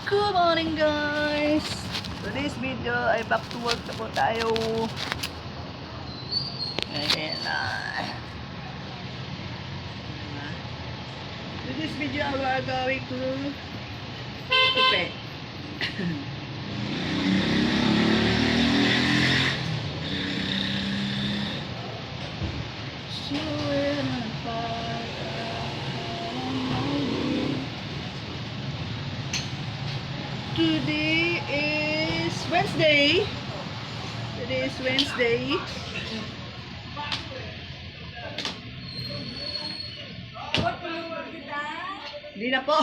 Good morning guys! Today's video ay back to work na po tayo. Ayan na. Today's video we are going to Tupe. Today is Wednesday. Today is Wednesday. Hindi na po.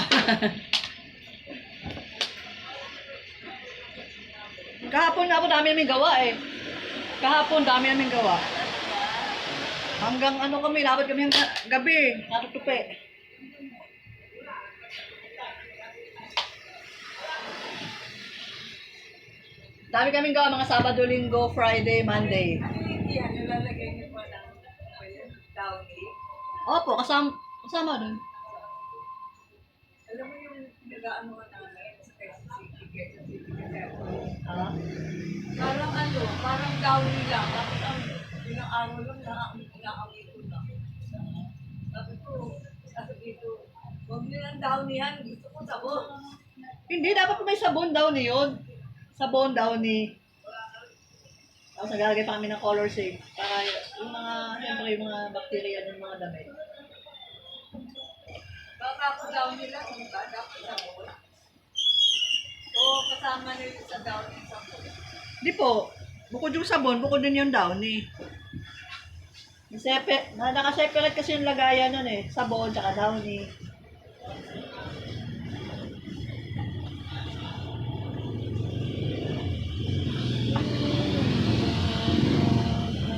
Kahapon na po dami namin gawa eh. Kahapon dami namin gawa. Hanggang ano kami, labad kami hanggang gabi. Natutupi. Dami kaming gawa mga Sabado, Linggo, Friday, Monday. Yan, nalalagay niyo po ng downy. Opo, kasama dun. Alam mo yung nag-ano ka namin sa Quezon City Ah? parang downy lang. Tapos ang ilang araw lang naamoy ko na. Sabi dito, huwag nilang downyhan, gusto ko sabon. Hindi, dapat may sabon daw ni yun. Sabon daw ni. Tapos naglalagay pa kami ng color safe. Para yung mga, siyempre yung mga bacteria ng mga damit. Baka ako downy lang, di ba? Dapat sabon. O kasama nila sa downy sabon. Di po. Bukod yung sabon, bukod din yung downy. Naka-separate kasi yung lagayan nun eh. Sabon, tsaka downy.